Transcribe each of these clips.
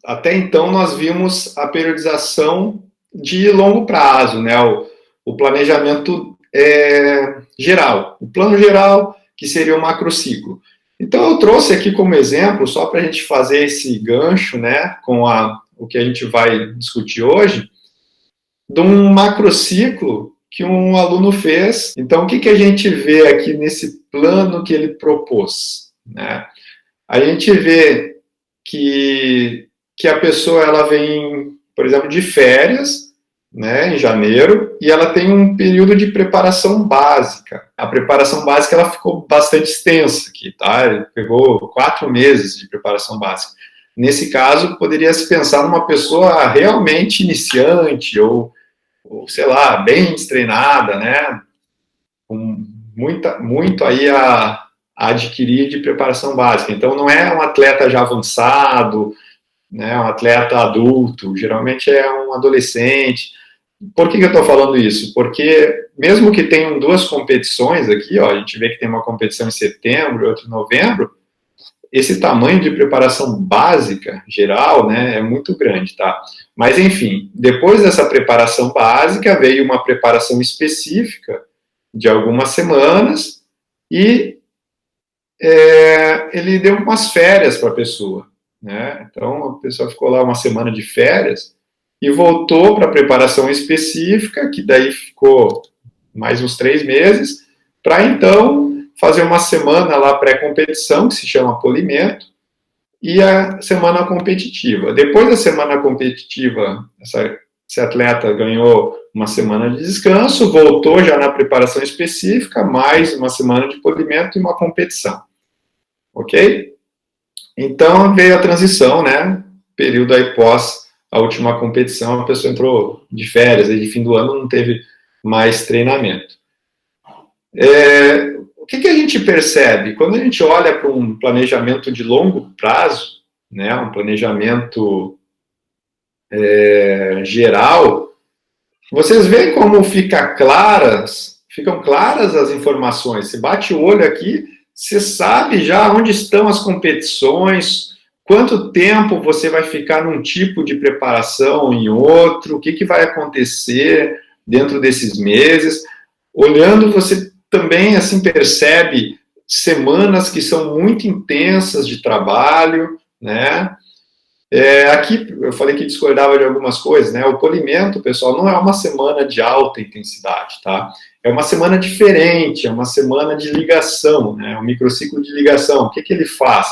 Até então, nós vimos a periodização de longo prazo, né? O planejamento geral. O plano geral, que seria o macrociclo. Então, eu trouxe aqui como exemplo, só para a gente fazer esse gancho, né, com o que a gente vai discutir hoje, de um macrociclo que um aluno fez. Então, o que a gente vê aqui nesse plano que ele propôs, né? A gente vê que a pessoa ela vem, por exemplo, de férias, né, em janeiro, e ela tem um período de preparação básica. A preparação básica ela ficou bastante extensa aqui, tá? Ele pegou 4 meses de preparação básica. Nesse caso, poderia se pensar numa pessoa realmente iniciante ou sei lá, bem destreinada, né? Com muito aí a adquirir de preparação básica. Então, não é um atleta já avançado, né, um atleta adulto, geralmente é um adolescente. Por que eu estou falando isso? Porque mesmo que tenham 2 competições aqui, ó, a gente vê que tem uma competição em setembro e outra em novembro, esse tamanho de preparação básica, geral, né, é muito grande, tá? Mas, enfim, depois dessa preparação básica, veio uma preparação específica de algumas semanas e ele deu umas férias para a pessoa, né? Então, a pessoa ficou lá uma semana de férias e voltou para a preparação específica, que daí ficou mais uns 3 meses, para então fazer uma semana lá pré-competição, que se chama polimento, e a semana competitiva. Depois da semana competitiva, esse atleta ganhou uma semana de descanso, voltou já na preparação específica, mais uma semana de polimento e uma competição. Ok? Então veio a transição, né? Período aí pós a última competição, a pessoa entrou de férias, aí de fim do ano não teve mais treinamento. O que a gente percebe? Quando a gente olha para um planejamento de longo prazo, né, um planejamento geral, vocês veem como ficam claras as informações. Você bate o olho aqui, você sabe já onde estão as competições, quanto tempo você vai ficar num tipo de preparação em outro, o que vai acontecer dentro desses meses. Olhando, você também assim percebe semanas que são muito intensas de trabalho, né? Aqui eu falei que discordava de algumas coisas, né? O polimento, pessoal, não é uma semana de alta intensidade, tá? É uma semana diferente, é uma semana de ligação, né? Um microciclo de ligação. O que ele faz?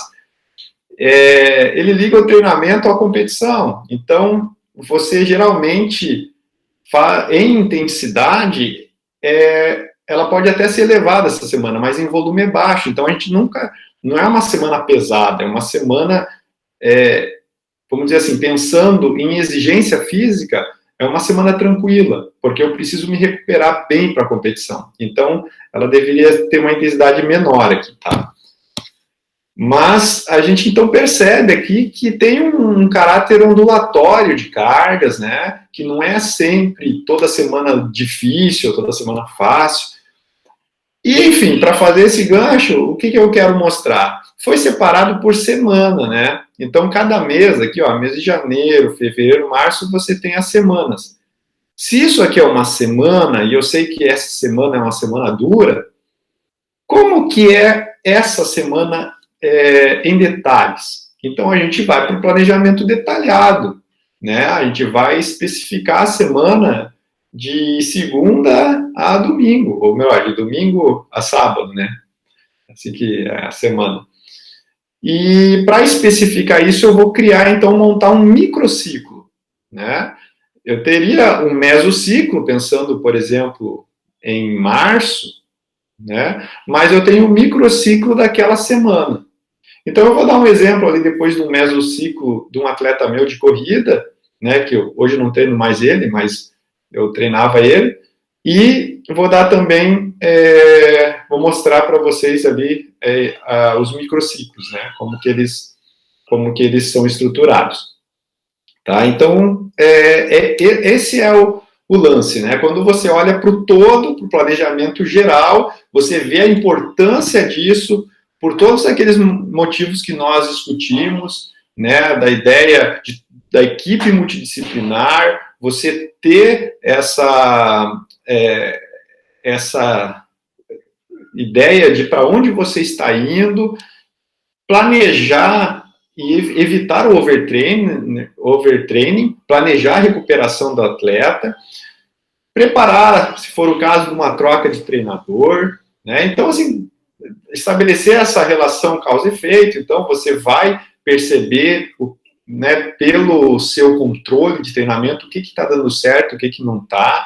Ele liga o treinamento à competição. Então, você geralmente, em intensidade, ela pode até ser elevada essa semana, mas em volume é baixo. Então, a gente nunca... Não é uma semana pesada, é uma semana... vamos dizer assim, pensando em exigência física, é uma semana tranquila, porque eu preciso me recuperar bem para a competição. Então, ela deveria ter uma intensidade menor aqui, tá? Mas a gente, então, percebe aqui que tem um caráter ondulatório de cargas, né? Que não é sempre toda semana difícil, toda semana fácil. E, enfim, para fazer esse gancho, o que eu quero mostrar? Foi separado por semana, né? Então, cada mês aqui, ó, mês de janeiro, fevereiro, março, você tem as semanas. Se isso aqui é uma semana, e eu sei que essa semana é uma semana dura, como que é essa semana em detalhes? Então, a gente vai para o planejamento detalhado, né? A gente vai especificar a semana de segunda a domingo, ou melhor, de domingo a sábado, né? Assim que é a semana. E para especificar isso, eu vou criar, então, montar um microciclo, né? Eu teria um mesociclo, pensando, por exemplo, em março, né? Mas eu tenho um microciclo daquela semana. Então, eu vou dar um exemplo ali depois de um mesociclo de um atleta meu de corrida, né? Que hoje não treino mais ele, mas eu treinava ele. E vou dar também, vou mostrar para vocês ali os microciclos, né? Como que eles são estruturados. Tá? Então, esse é o lance, né? Quando você olha para o todo, para o planejamento geral, você vê a importância disso por todos aqueles motivos que nós discutimos, né, da ideia da equipe multidisciplinar, você ter essa ideia de para onde você está indo, planejar e evitar o overtraining, planejar a recuperação do atleta, preparar, se for o caso de uma troca de treinador, né? Então, assim, estabelecer essa relação causa e efeito, então você vai perceber, né, pelo seu controle de treinamento, o que está dando certo, o que não está,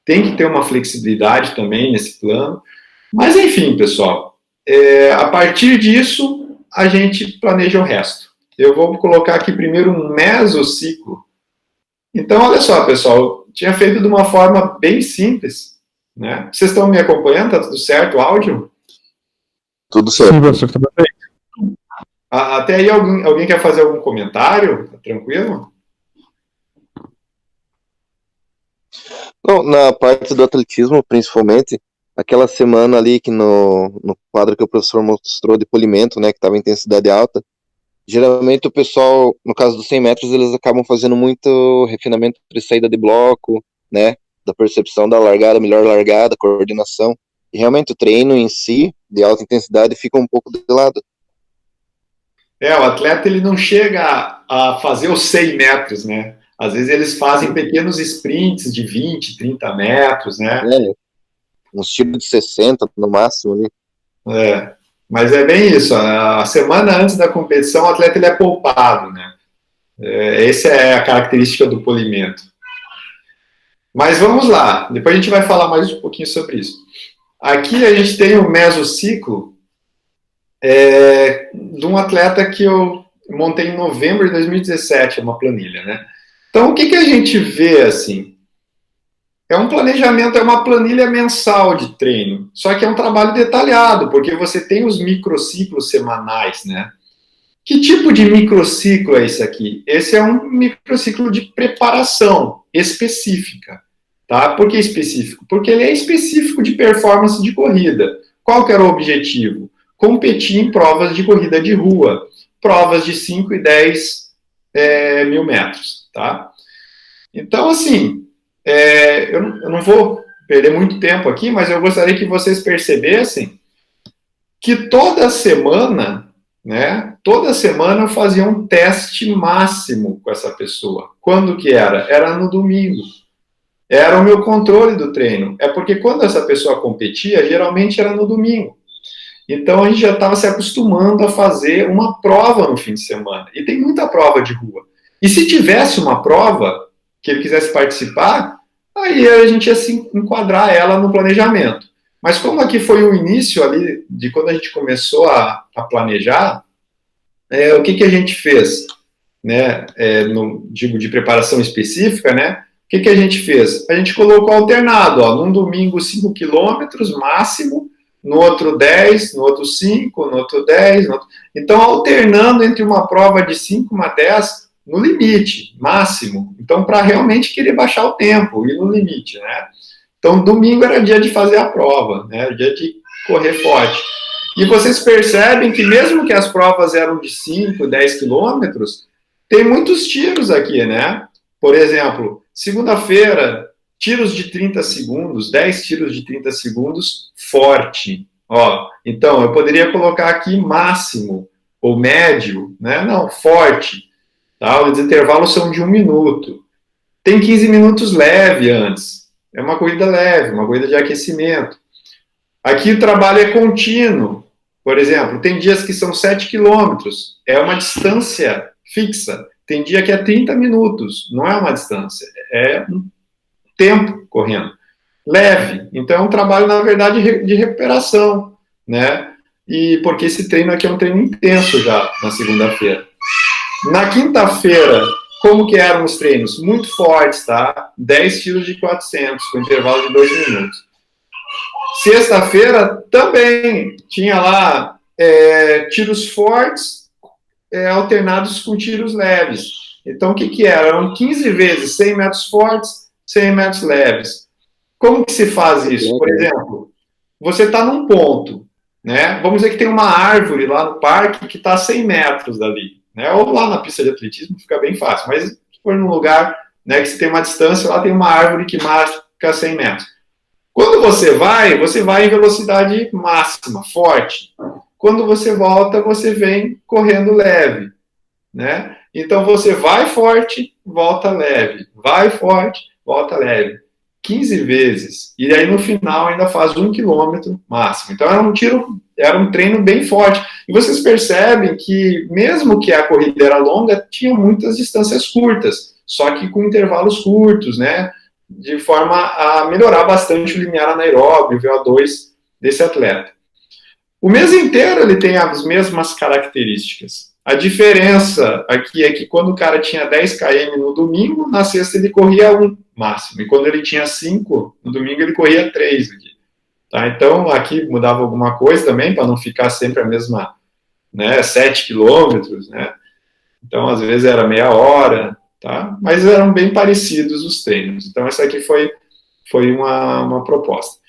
tem que ter uma flexibilidade também nesse plano, mas enfim, pessoal, a partir disso, a gente planeja o resto. Eu vou colocar aqui primeiro um mesociclo. Então, olha só, pessoal, tinha feito de uma forma bem simples, né? Vocês estão me acompanhando? Tá tudo certo o áudio? Tudo certo. Sim, professor, tá bem. Até aí, alguém quer fazer algum comentário? Tá tranquilo? Não, na parte do atletismo, principalmente, aquela semana ali que no quadro que o professor mostrou de polimento, né, que estava em intensidade alta, geralmente o pessoal, no caso dos 100 metros, eles acabam fazendo muito refinamento de saída de bloco, né, da percepção da largada, melhor largada, coordenação, e realmente o treino em si, de alta intensidade, fica um pouco de lado. O atleta ele não chega a fazer os 100 metros, né? Às vezes eles fazem pequenos sprints de 20, 30 metros, né? Uns tiros de 60 no máximo ali. Mas é bem isso. A semana antes da competição, o atleta ele é poupado, né? Essa é a característica do polimento. Mas vamos lá. Depois a gente vai falar mais um pouquinho sobre isso. Aqui a gente tem o mesociclo de um atleta que eu montei em novembro de 2017, uma planilha, né? Então, o que a gente vê, assim? É um planejamento, é uma planilha mensal de treino, só que é um trabalho detalhado, porque você tem os microciclos semanais, né? Que tipo de microciclo é esse aqui? Esse é um microciclo de preparação específica, tá? Por que específico? Porque ele é específico de performance de corrida. Qual que era o objetivo? Competir em provas de corrida de rua, provas de 5 e 10 mil metros, tá? Então, assim, eu não vou perder muito tempo aqui, mas eu gostaria que vocês percebessem que toda semana, né, toda semana eu fazia um teste máximo com essa pessoa. Quando que era? Era no domingo. Era o meu controle do treino. É porque quando essa pessoa competia, geralmente era no domingo. Então, a gente já estava se acostumando a fazer uma prova no fim de semana. E tem muita prova de rua. E se tivesse uma prova que ele quisesse participar, aí a gente ia se enquadrar ela no planejamento. Mas como aqui foi o início ali, de quando a gente começou a planejar, o que a gente fez? Né? Digo, de preparação específica, né? O que a gente fez? A gente colocou alternado, ó, num domingo 5 quilômetros máximo, no outro 10, no outro 5, no outro 10. No outro... Então, alternando entre uma prova de 5 e uma 10 no limite, máximo. Então, para realmente querer baixar o tempo, ir no limite, né? Então, domingo era dia de fazer a prova, né? Dia de correr forte. E vocês percebem que mesmo que as provas eram de 5, 10 quilômetros, tem muitos tiros aqui, né? Por exemplo, segunda-feira, tiros de 30 segundos, 10 tiros de 30 segundos, forte. Ó, então, eu poderia colocar aqui máximo, ou médio, né? Não, forte. Tá? Os intervalos são de 1 minuto. Tem 15 minutos leve antes. É uma corrida leve, uma corrida de aquecimento. Aqui o trabalho é contínuo. Por exemplo, tem dias que são 7 quilômetros. É uma distância fixa. Tem dia que é 30 minutos. Não é uma distância. É um tempo correndo. Leve. Então, é um trabalho, na verdade, de recuperação, né? E porque esse treino aqui é um treino intenso já, na segunda-feira. Na quinta-feira, como que eram os treinos? Muito fortes, tá? 10 tiros de 400, com intervalo de 2 minutos. Sexta-feira, também tinha lá tiros fortes alternados com tiros leves. Então, o que era? Eram 15 vezes 100 metros fortes, 100 metros leves. Como que se faz isso? Por exemplo, você está num ponto, né? Vamos dizer que tem uma árvore lá no parque que está a 100 metros dali. né? Ou lá na pista de atletismo fica bem fácil, mas se for num lugar, né, que você tem uma distância, lá tem uma árvore que marca 100 metros. Quando você vai em velocidade máxima, forte. Quando você volta, você vem correndo leve, né? Então você vai forte, volta leve, vai forte, volta leve. 15 vezes. E aí no final ainda faz 1 quilômetro máximo. Então era um treino bem forte. E vocês percebem que, mesmo que a corrida era longa, tinha muitas distâncias curtas, só que com intervalos curtos, né? De forma a melhorar bastante o limiar anaeróbio, o VO2 desse atleta. O mês inteiro ele tem as mesmas características. A diferença aqui é que quando o cara tinha 10 km no domingo, na sexta ele corria 1 máximo. E quando ele tinha 5, no domingo ele corria 3. Tá? Então aqui mudava alguma coisa também, para não ficar sempre a mesma, né, 7 quilômetros, né? Então às vezes era meia hora, tá? Mas eram bem parecidos os treinos. Então essa aqui foi uma proposta.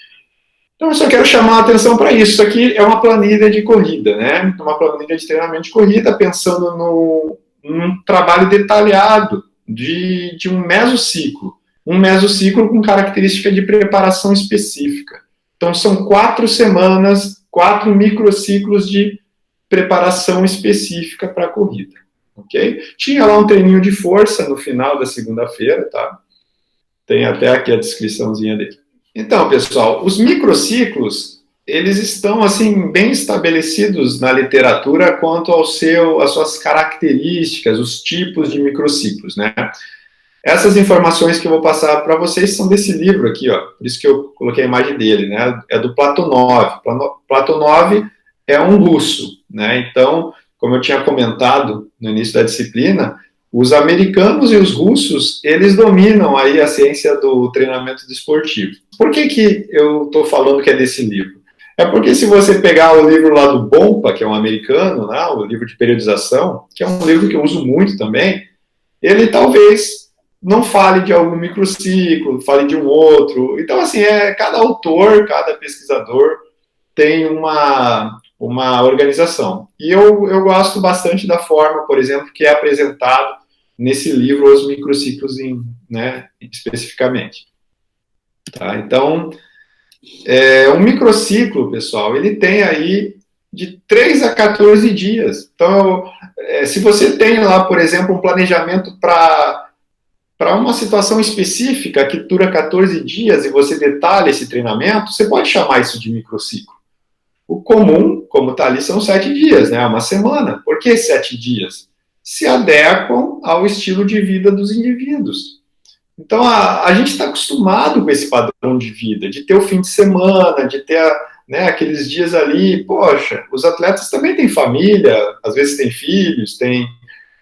Então, eu só quero chamar a atenção para isso. Isso aqui é uma planilha de corrida, né? Uma planilha de treinamento de corrida, pensando num trabalho detalhado de um mesociclo. Um mesociclo com característica de preparação específica. Então, são 4 semanas, 4 microciclos de preparação específica para a corrida. Ok? Tinha lá um treininho de força no final da segunda-feira, tá? Tem até aqui a descriçãozinha dele. Então, pessoal, os microciclos, eles estão, assim, bem estabelecidos na literatura quanto às suas características, os tipos de microciclos, né? Essas informações que eu vou passar para vocês são desse livro aqui, ó, por isso que eu coloquei a imagem dele, né? É do Platonov. Platonov é um russo, né? Então, como eu tinha comentado no início da disciplina, os americanos e os russos, eles dominam aí a ciência do treinamento desportivo. Por que eu estou falando que é desse livro? É porque se você pegar o livro lá do Bompa, que é um americano, né, o livro de periodização, que é um livro que eu uso muito também, ele talvez não fale de algum microciclo, fale de um outro. Então, assim, cada autor, cada pesquisador tem uma organização. E eu gosto bastante da forma, por exemplo, que é apresentado nesse livro os microciclos, né, especificamente. Tá? Então, um microciclo, pessoal, ele tem aí de 3 a 14 dias. Então, se você tem lá, por exemplo, um planejamento para uma situação específica que dura 14 dias e você detalha esse treinamento, você pode chamar isso de microciclo. O comum, como está ali, são 7 dias, né? Uma semana. Por que 7 dias? Se adequam ao estilo de vida dos indivíduos. Então, a gente está acostumado com esse padrão de vida, de ter o fim de semana, de ter, né, aqueles dias ali. Poxa, os atletas também têm família, às vezes têm filhos,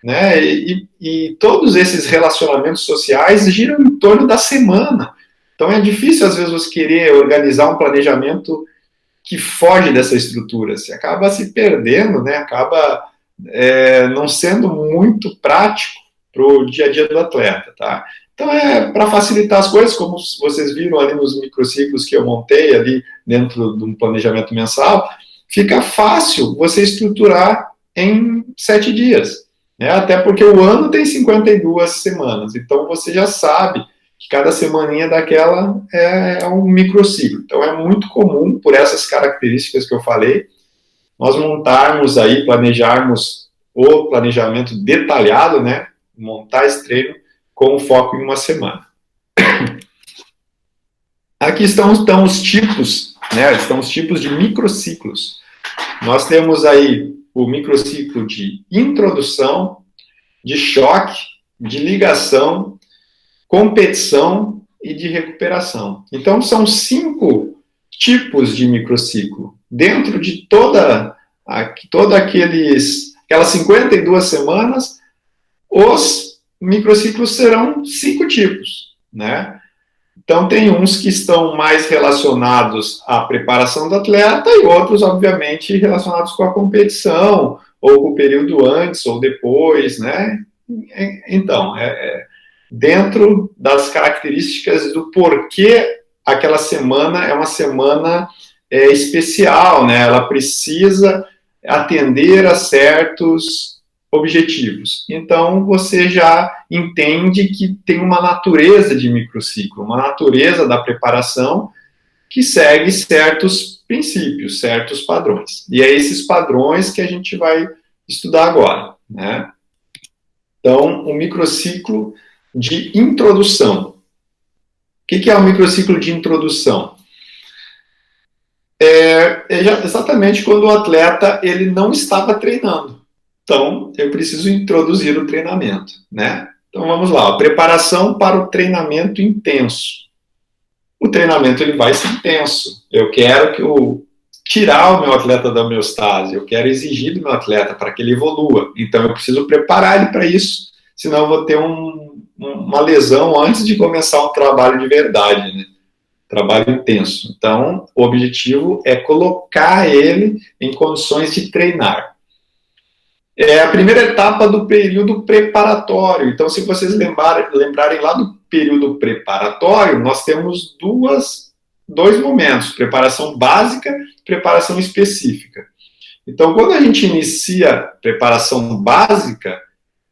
né, e todos esses relacionamentos sociais giram em torno da semana. Então, é difícil, às vezes, você querer organizar um planejamento que foge dessa estrutura. Você acaba se perdendo, né, acaba não sendo muito prático para o dia a dia do atleta, tá? Então, para facilitar as coisas, como vocês viram ali nos microciclos que eu montei ali dentro de um planejamento mensal, fica fácil você estruturar em 7 dias, né? Até porque o ano tem 52 semanas, então você já sabe que cada semaninha daquela é um microciclo. Então, é muito comum, por essas características que eu falei, nós montarmos aí, planejarmos o planejamento detalhado, né? Montar esse treino com foco em uma semana. Aqui estão os tipos, né? Estão os tipos de microciclos. Nós temos aí o microciclo de introdução, de choque, de ligação, competição e de recuperação. Então, são 5 tipos de microciclo. Dentro de aquelas 52 semanas, os microciclos serão 5 tipos, né? Então, tem uns que estão mais relacionados à preparação do atleta e outros, obviamente, relacionados com a competição, ou com o período antes ou depois, né? Então, dentro das características do porquê aquela semana é uma semana especial, né? Ela precisa atender a certos objetivos. Então, você já entende que tem uma natureza de microciclo, uma natureza da preparação que segue certos princípios, certos padrões. E é esses padrões que a gente vai estudar agora, né? Então, o microciclo de introdução. O que é o microciclo de introdução? É exatamente quando o atleta ele não estava treinando. Então, eu preciso introduzir o treinamento, né? Então, vamos lá. A preparação para o treinamento intenso. O treinamento ele vai ser intenso. Eu quero tirar o meu atleta da homeostase. Eu quero exigir do meu atleta para que ele evolua. Então, eu preciso preparar ele para isso. Senão, eu vou ter uma lesão antes de começar um trabalho de verdade, né? Trabalho intenso. Então, o objetivo é colocar ele em condições de treinar. É a primeira etapa do período preparatório. Então, se vocês lembrarem lá do período preparatório, nós temos dois momentos, preparação básica e preparação específica. Então, quando a gente inicia preparação básica,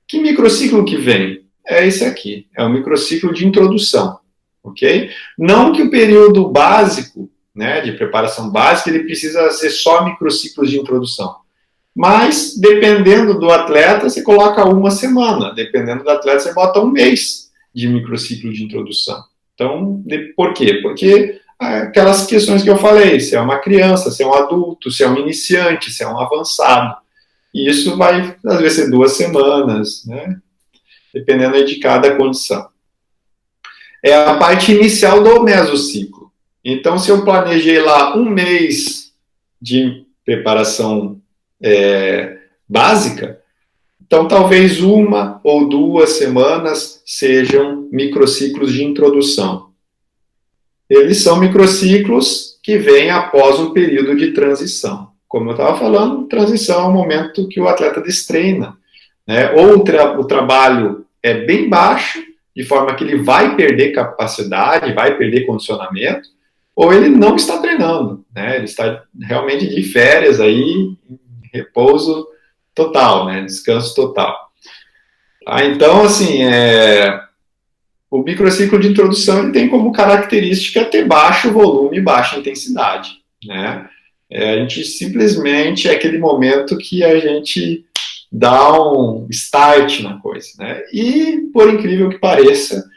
que microciclo que vem? É esse aqui, é o microciclo de introdução, ok? Não que o período básico, né, de preparação básica, ele precisa ser só microciclos de introdução. Mas, dependendo do atleta, você coloca uma semana. Dependendo do atleta, você bota um mês de microciclo de introdução. Então, por quê? Porque aquelas questões que eu falei, se é uma criança, se é um adulto, se é um iniciante, se é um avançado. E isso vai, às vezes, ser 2 semanas, né? Dependendo aí de cada condição. É a parte inicial do mesociclo. Então, se eu planejei lá um mês de preparação básica, então talvez 1 ou 2 semanas sejam microciclos de introdução. Eles são microciclos que vêm após um período de transição. Como eu estava falando, transição é o momento que o atleta destreina, né? Ou o trabalho é bem baixo, de forma que ele vai perder capacidade, vai perder condicionamento, ou ele não está treinando, né? Ele está realmente de férias aí, repouso total, né? Descanso total. Então, assim, o microciclo de introdução ele tem como característica ter baixo volume e baixa intensidade, né? A gente simplesmente é aquele momento que a gente dá um start na coisa, né? E, por incrível que pareça,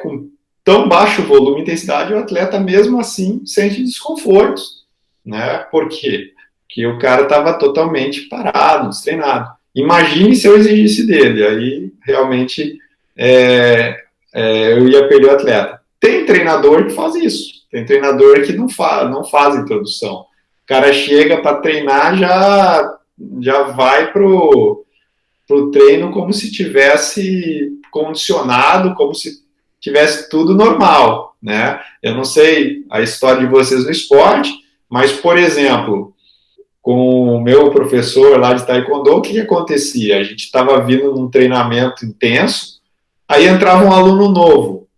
com tão baixo volume e intensidade, o atleta mesmo assim sente desconforto, né? Por quê? Porque o cara estava totalmente parado, destreinado. Imagine se eu exigisse dele, aí realmente eu ia perder o atleta. Tem treinador que faz isso, tem treinador que não faz introdução. O cara chega para treinar, já vai pro treino como se tivesse condicionado, como se tivesse tudo normal, né? Eu não sei a história de vocês no esporte, mas, por exemplo, com o meu professor lá de Taekwondo, o que acontecia? A gente estava vindo num treinamento intenso, aí entrava um aluno novo.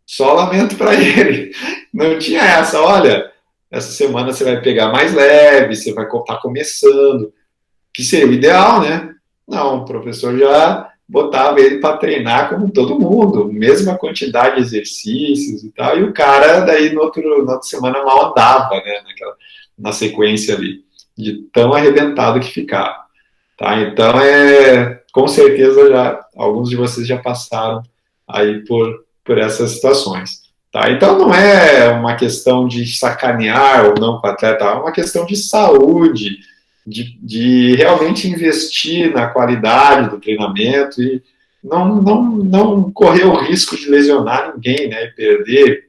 Só lamento para ele. Não tinha essa, olha, essa semana você vai pegar mais leve, você vai estar começando, que seria o ideal, né? Não, o professor já botava ele para treinar como todo mundo, mesma quantidade de exercícios e tal, e o cara daí na outra semana mal andava, né, na sequência ali, de tão arrebentado que ficava. Tá? Então, com certeza, alguns de vocês já passaram aí por essas situações. Tá? Então, não é uma questão de sacanear ou não com o atleta, é uma questão de saúde, de realmente investir na qualidade do treinamento e não correr o risco de lesionar ninguém, né, e perder,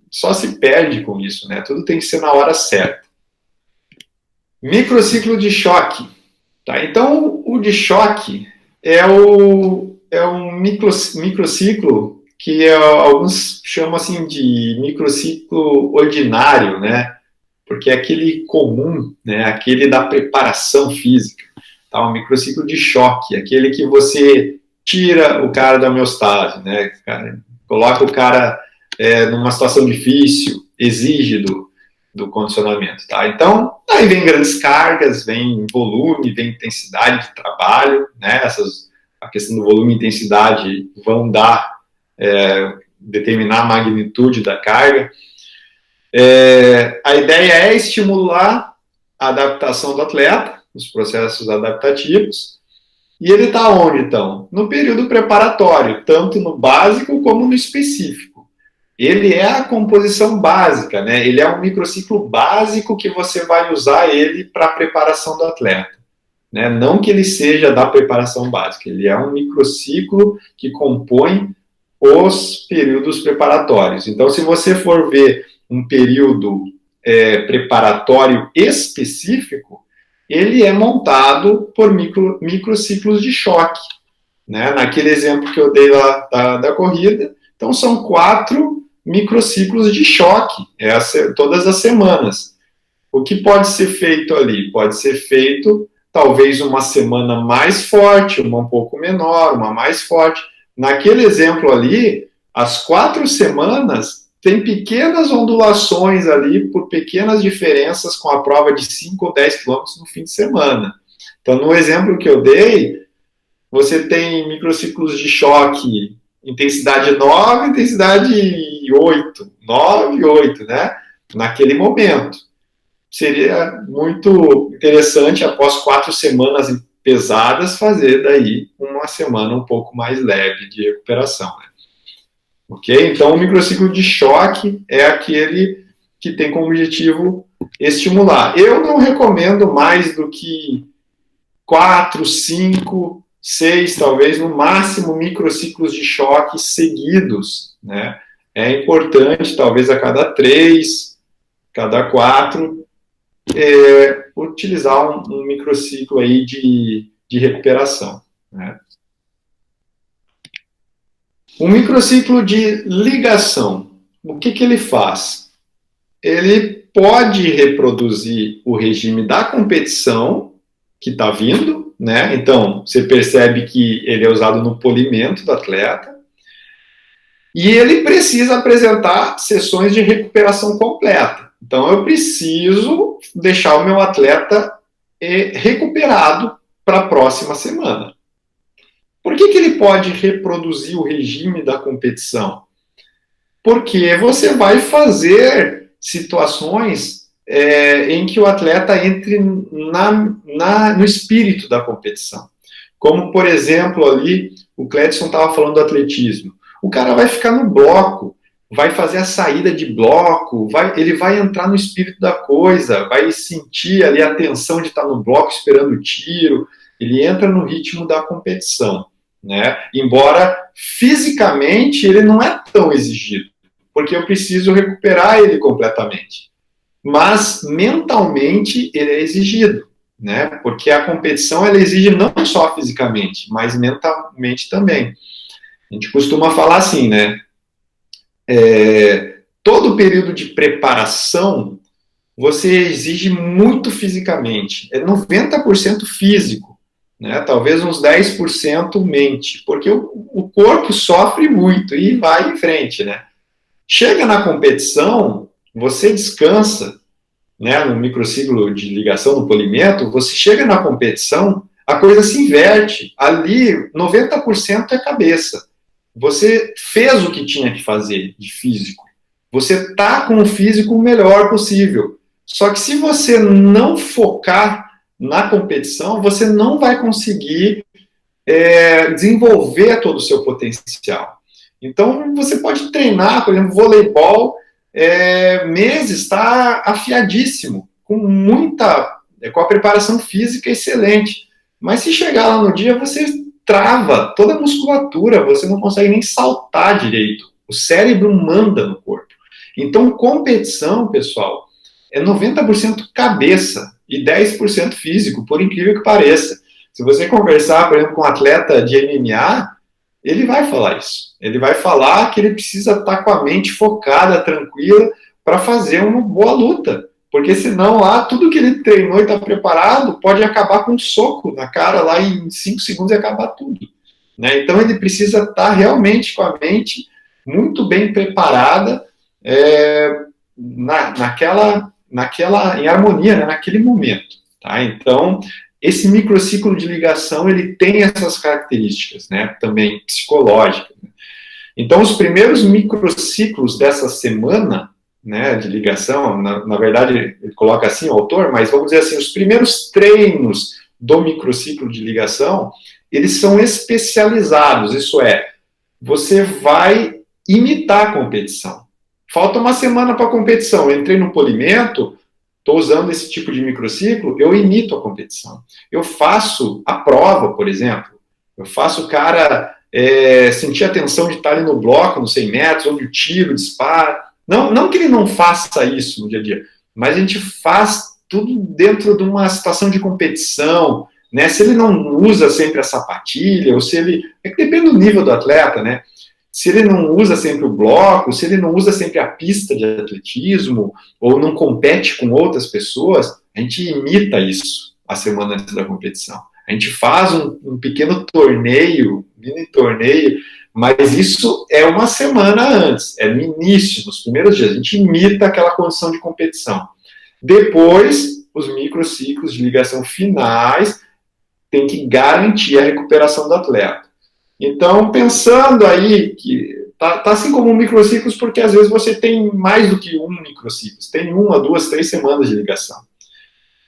só se perde com isso, né, tudo tem que ser na hora certa. Microciclo de choque, tá? Então, o de choque é um microciclo que alguns chamam assim de microciclo ordinário, né, porque é aquele comum, né, aquele da preparação física, tá? Um microciclo de choque, aquele que você tira o cara da homeostase, né, coloca o cara numa situação difícil, exígido, do condicionamento, tá? Então, aí vem grandes cargas, vem volume, vem intensidade de trabalho, né? A questão do volume e intensidade vão determinar a magnitude da carga. A ideia é estimular a adaptação do atleta, os processos adaptativos, e ele está onde, então? No período preparatório, tanto no básico como no específico. Ele é a composição básica, né? Ele é um microciclo básico que você vai usar ele para a preparação do atleta. Né? Não que ele seja da preparação básica, ele é um microciclo que compõe os períodos preparatórios. Então, se você for ver um período preparatório específico, ele é montado por microciclos de choque. Né? Naquele exemplo que eu dei lá da corrida, então são 4 microciclos de choque, todas as semanas. O que pode ser feito ali? Pode ser feito, talvez, uma semana mais forte, uma um pouco menor, uma mais forte. Naquele exemplo ali, as 4 semanas tem pequenas ondulações ali, por pequenas diferenças com a prova de 5 ou 10 quilômetros no fim de semana. Então, no exemplo que eu dei, você tem microciclos de choque, intensidade 9, intensidade 8, 9 e 8, né? Naquele momento. Seria muito interessante, após 4 semanas pesadas, fazer daí uma semana um pouco mais leve de recuperação, né? Ok? Então, o microciclo de choque é aquele que tem como objetivo estimular. Eu não recomendo mais do que 4, 5, 6, talvez, no máximo, microciclos de choque seguidos, né? É importante, talvez a cada 3, cada 4, utilizar um microciclo aí de recuperação, né? Um microciclo de ligação, o que ele faz? Ele pode reproduzir o regime da competição que está vindo, né? Então, você percebe que ele é usado no polimento do atleta, e ele precisa apresentar sessões de recuperação completa. Então, eu preciso deixar o meu atleta recuperado para a próxima semana. Por que ele pode reproduzir o regime da competição? Porque você vai fazer situações em que o atleta entre no espírito da competição. Como, por exemplo, ali, o Cledson estava falando do atletismo. O cara vai ficar no bloco, vai fazer a saída de bloco, ele vai entrar no espírito da coisa, vai sentir ali a tensão de estar no bloco esperando o tiro, ele entra no ritmo da competição, né? Embora fisicamente ele não é tão exigido, porque eu preciso recuperar ele completamente. Mas mentalmente ele é exigido, né? Porque a competição ela exige não só fisicamente, mas mentalmente também. A gente costuma falar assim, né? Todo período de preparação você exige muito fisicamente. É 90% físico, né? Talvez uns 10% mente, porque o corpo sofre muito e vai em frente, né? Chega na competição, você descansa, né? No microciclo de ligação do polimento, você chega na competição, a coisa se inverte. Ali, 90% é cabeça. Você fez o que tinha que fazer de físico. Você está com o físico o melhor possível. Só que se você não focar na competição, você não vai conseguir desenvolver todo o seu potencial. Então, você pode treinar, por exemplo, voleibol, meses, está afiadíssimo, com a preparação física excelente. Mas se chegar lá no dia, você trava toda a musculatura, você não consegue nem saltar direito. O cérebro manda no corpo. Então, competição, pessoal, é 90% cabeça e 10% físico, por incrível que pareça. Se você conversar, por exemplo, com um atleta de MMA, ele vai falar isso. Ele vai falar que ele precisa estar com a mente focada, tranquila, para fazer uma boa luta. Porque senão lá, tudo que ele treinou e está preparado pode acabar com um soco na cara lá em 5 segundos e acabar tudo, né? Então ele precisa estar realmente com a mente muito bem preparada em harmonia, né, naquele momento. Tá? Então, esse microciclo de ligação, ele tem essas características, né, também psicológicas. Então, os primeiros microciclos dessa semana, né, de ligação, na verdade, ele coloca assim o autor, mas vamos dizer assim, os primeiros treinos do microciclo de ligação, eles são especializados, isso é, você vai imitar a competição. Falta uma semana para a competição, eu entrei no polimento, estou usando esse tipo de microciclo, eu imito a competição. Eu faço a prova, por exemplo, eu faço o cara sentir a tensão de estar ali no bloco, nos 100 metros, onde o tiro dispara. Não que ele não faça isso no dia a dia, mas a gente faz tudo dentro de uma situação de competição, né? Se ele não usa sempre a sapatilha, ou se ele... É que depende do nível do atleta, né? Se ele não usa sempre o bloco, se ele não usa sempre a pista de atletismo, ou não compete com outras pessoas, a gente imita isso a semana antes da competição. A gente faz um pequeno torneio, mini torneio, mas isso é uma semana antes, é no início, nos primeiros dias. A gente imita aquela condição de competição. Depois, os microciclos de ligação finais tem que garantir a recuperação do atleta. Então, pensando aí que tá assim como microciclos, porque às vezes você tem mais do que um microciclo, tem 1, 2, 3 semanas de ligação.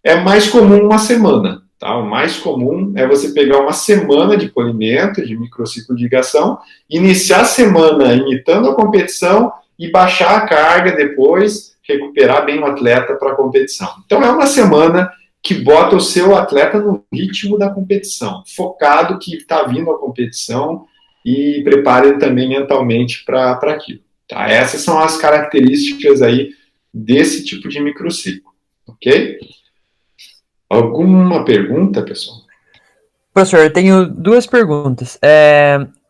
É mais comum uma semana, tá? O mais comum é você pegar uma semana de polimento, de microciclo de ligação, iniciar a semana imitando a competição e baixar a carga depois, recuperar bem o atleta para a competição. Então, é uma semana que bota o seu atleta no ritmo da competição, focado que está vindo a competição e prepare ele também mentalmente para aquilo. Tá? Essas são as características aí desse tipo de microciclo, ok? Alguma pergunta, pessoal? Professor, eu tenho 2 perguntas.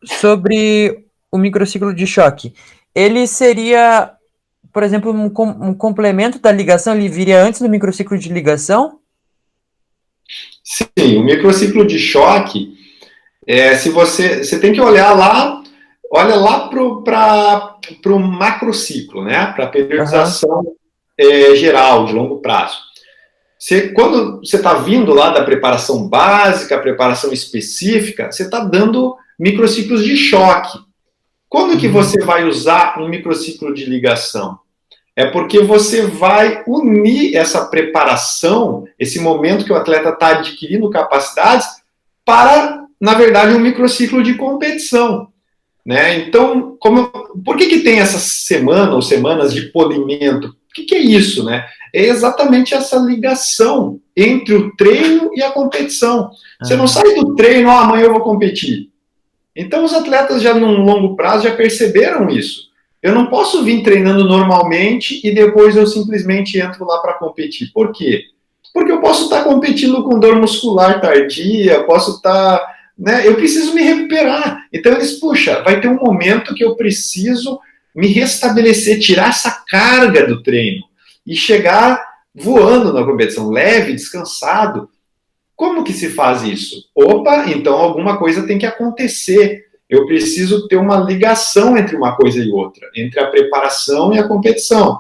Sobre o microciclo de choque, ele seria, por exemplo, um complemento da ligação? Ele viria antes do microciclo de ligação? Sim, o microciclo de choque, se você tem que olha lá para o macrociclo, né? Para a periodização geral, de longo prazo. Quando você está vindo lá da preparação básica, preparação específica, você está dando microciclos de choque. Quando que você vai usar um microciclo de ligação? É porque você vai unir essa preparação, esse momento que o atleta está adquirindo capacidades, para, na verdade, um microciclo de competição. Né? Então, por que tem essa semana ou semanas de polimento? O que é isso? Né? É exatamente essa ligação entre o treino e a competição. Você não sai do treino, amanhã eu vou competir. Então, os atletas já num longo prazo já perceberam isso. Eu não posso vir treinando normalmente e depois eu simplesmente entro lá para competir. Por quê? Porque eu posso estar competindo com dor muscular tardia, posso estar... Né, eu preciso me recuperar. Então eles, puxa, vai ter um momento que eu preciso me restabelecer, tirar essa carga do treino e chegar voando na competição, leve, descansado. Como que se faz isso? Opa, então alguma coisa tem que acontecer. Eu preciso ter uma ligação entre uma coisa e outra, entre a preparação e a competição.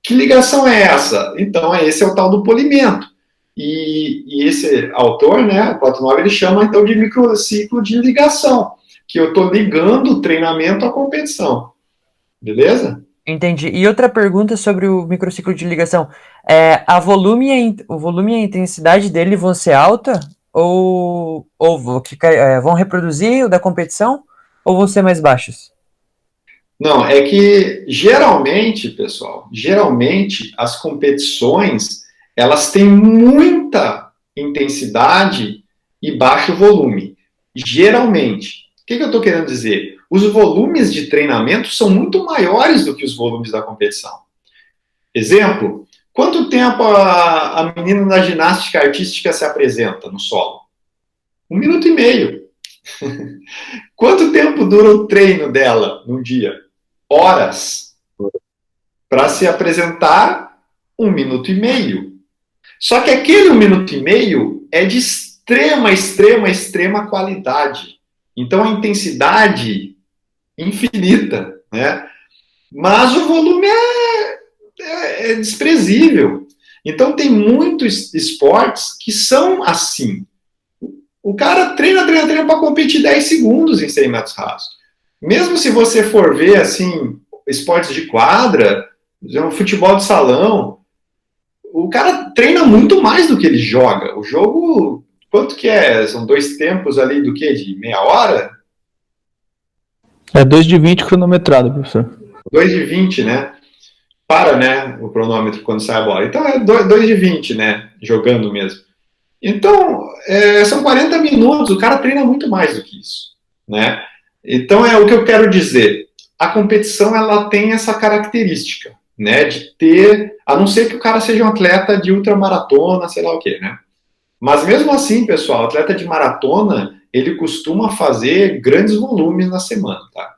Que ligação é essa? Então, esse é o tal do polimento. E esse autor, né, o Platonov, ele chama então de microciclo de ligação, que eu estou ligando o treinamento à competição. Beleza? Entendi. E outra pergunta sobre o microciclo de ligação. O volume e a intensidade dele vão ser alta? Ou vão reproduzir o da competição? Ou vão ser mais baixos? Não, é que geralmente, pessoal, as competições, elas têm muita intensidade e baixo volume. Geralmente. O que eu estou querendo dizer? Os volumes de treinamento são muito maiores do que os volumes da competição. Exemplo, quanto tempo a menina na ginástica artística se apresenta no solo? 1 minuto e meio. Quanto tempo dura o treino dela num dia? Horas. Para se apresentar, 1 minuto e meio. Só que aquele 1 minuto e meio é de extrema qualidade. Então, a intensidade infinita, né? Mas o volume é desprezível. Então, tem muitos esportes que são assim. O cara treina para competir 10 segundos em 100 metros rasos. Mesmo se você for ver, assim, esportes de quadra, futebol de salão, o cara treina muito mais do que ele joga. O jogo, quanto que é? São 2 tempos ali do quê? De meia hora? É 2 de 20 cronometrado, professor. 2 de 20, né? Para, né, o cronômetro quando sai a bola. Então é 2 de 20, né? Jogando mesmo. Então, são 40 minutos, o cara treina muito mais do que isso, né? Então, é o que eu quero dizer. A competição, ela tem essa característica, né? De ter, a não ser que o cara seja um atleta de ultramaratona, sei lá o quê, né? Mas mesmo assim, pessoal, atleta de maratona, ele costuma fazer grandes volumes na semana, tá?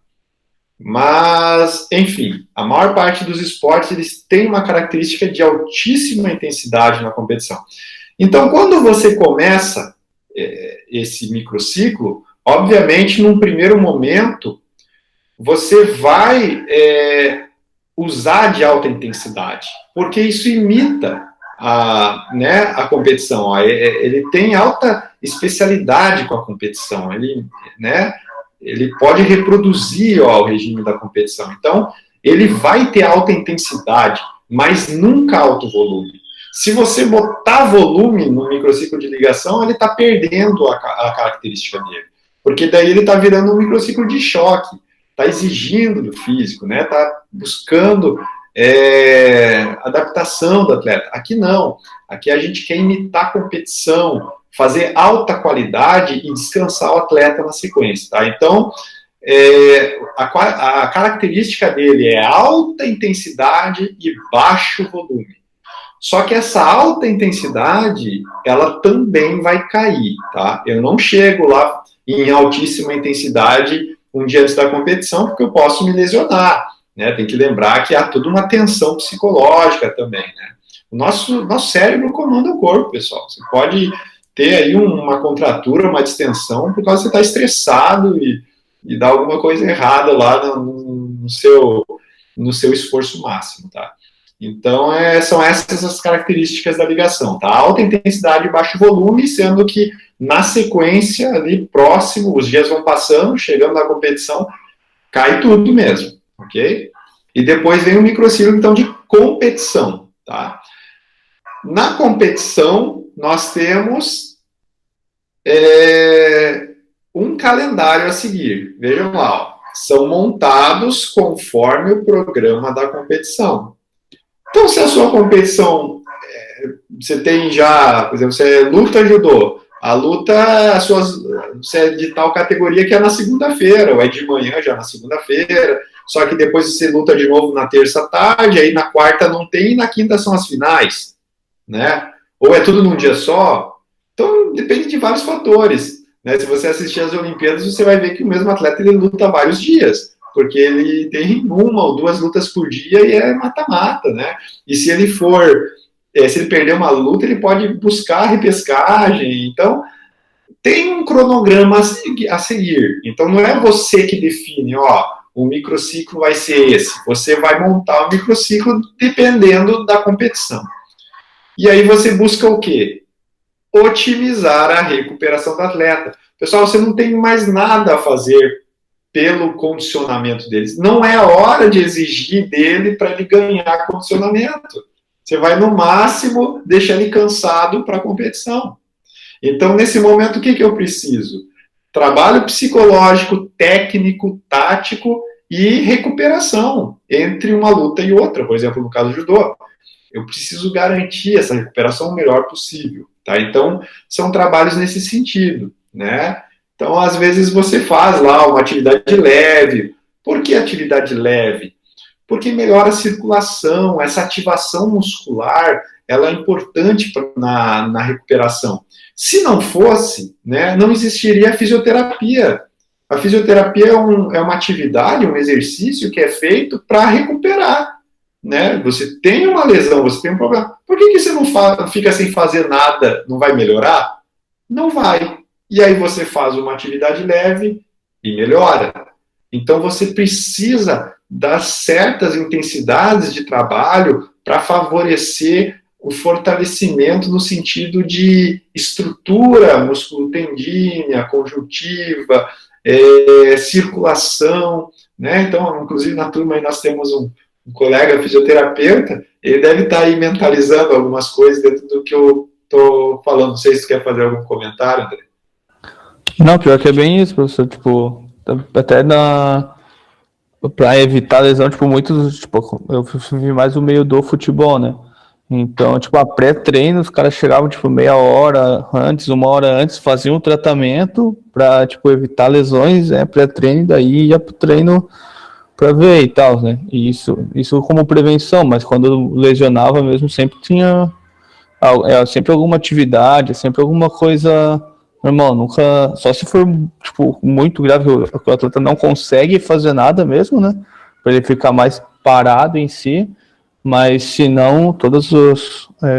Mas, enfim, a maior parte dos esportes, eles têm uma característica de altíssima intensidade na competição. Então, quando você começa esse microciclo, obviamente, num primeiro momento, você vai usar de alta intensidade, porque isso imita a competição. Ó, ele tem alta especialidade com a competição, ele pode reproduzir o regime da competição. Então, ele vai ter alta intensidade, mas nunca alto volume. Se você botar volume no microciclo de ligação, ele está perdendo a característica dele. Porque daí ele está virando um microciclo de choque, está exigindo do físico, né? Está buscando adaptação do atleta. Aqui não. Aqui a gente quer imitar a competição, fazer alta qualidade e descansar o atleta na sequência, tá? Então, a característica dele é alta intensidade e baixo volume. Só que essa alta intensidade, ela também vai cair, tá? Eu não chego lá em altíssima intensidade um dia antes da competição, porque eu posso me lesionar, né? Tem que lembrar que há toda uma tensão psicológica também, né? O nosso cérebro comanda o corpo, pessoal. Você pode ter aí uma contratura, uma distensão, por causa que você está estressado e dá alguma coisa errada lá no seu esforço máximo, tá? Então, são essas as características da ligação, tá? Alta intensidade e baixo volume, sendo que na sequência, ali próximo, os dias vão passando, chegando na competição, cai tudo mesmo, ok? E depois vem o microciclo, então, de competição, tá? Na competição, nós temos um calendário a seguir. Vejam lá, ó, são montados conforme o programa da competição. Então, se a sua competição, você tem já, por exemplo, você luta judô, a luta, você é de tal categoria que é na segunda-feira, ou é de manhã já na segunda-feira, só que depois você luta de novo na terça tarde, aí na quarta não tem, e na quinta são as finais, né? Ou é tudo num dia só. Então, depende de vários fatores, né? Se você assistir às Olimpíadas, você vai ver que o mesmo atleta, ele luta vários dias, porque ele tem 1 ou 2 lutas por dia e é mata-mata, né? E se ele perder uma luta, ele pode buscar repescagem. Então, tem um cronograma a seguir. Então, não é você que define, ó, o microciclo vai ser esse. Você vai montar o microciclo dependendo da competição. E aí você busca o quê? Otimizar a recuperação do atleta. Pessoal, você não tem mais nada a fazer pelo condicionamento deles. Não é a hora de exigir dele para ele ganhar condicionamento. Você vai, no máximo, deixar ele cansado para a competição. Então, nesse momento, o que eu preciso? Trabalho psicológico, técnico, tático e recuperação entre uma luta e outra. Por exemplo, no caso do judô, eu preciso garantir essa recuperação o melhor possível. Tá? Então, são trabalhos nesse sentido, né? Então, às vezes, você faz lá uma atividade leve. Por que atividade leve? Porque melhora a circulação, essa ativação muscular, ela é importante na recuperação. Se não fosse, né, não existiria a fisioterapia. A fisioterapia é uma atividade, um exercício que é feito para recuperar. Né? Você tem uma lesão, você tem um problema. Por que você não fica sem fazer nada? Não vai melhorar? Não vai. E aí você faz uma atividade leve e melhora. Então você precisa dar certas intensidades de trabalho para favorecer o fortalecimento no sentido de estrutura músculo-tendínea, conjuntiva, circulação, né? Então, inclusive na turma aí nós temos um colega fisioterapeuta, ele deve estar aí mentalizando algumas coisas dentro do que eu estou falando. Não sei se você quer fazer algum comentário, André. Não, pior que é bem isso, professor. Tipo, até pra evitar lesão, tipo, muitos, tipo, eu vi mais o meio do futebol, né? Então, tipo, a pré-treino, os caras chegavam, tipo, meia hora antes, uma hora antes, faziam o tratamento pra, tipo, evitar lesões, pré-treino, e daí ia pro treino pra ver e tal, né? E isso como prevenção, mas quando lesionava mesmo, sempre tinha sempre alguma atividade, sempre alguma coisa normal, nunca, só se for, tipo, muito grave, que o atleta não consegue fazer nada mesmo, né? Pra ele ficar mais parado em si. Mas se não,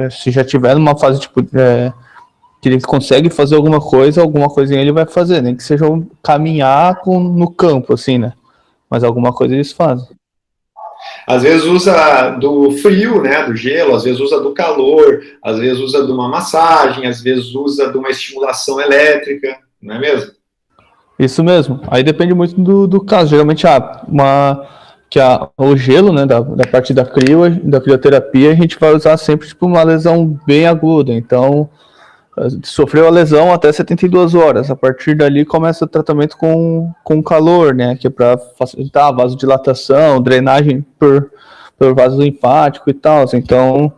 se já tiver numa fase tipo, que ele consegue fazer alguma coisinha ele vai fazer, nem que seja caminhar no campo, assim, né? Mas alguma coisa eles fazem. Às vezes usa do frio, né, do gelo, às vezes usa do calor, às vezes usa de uma massagem, às vezes usa de uma estimulação elétrica, não é mesmo? Isso mesmo. Aí depende muito do caso. Geralmente, o gelo, né, da parte da crioterapia, a gente vai usar sempre tipo, uma lesão bem aguda. Então, sofreu a lesão até 72 horas. A partir dali começa o tratamento com calor, né, que é para facilitar a vasodilatação, drenagem por vaso linfático e tal. Então,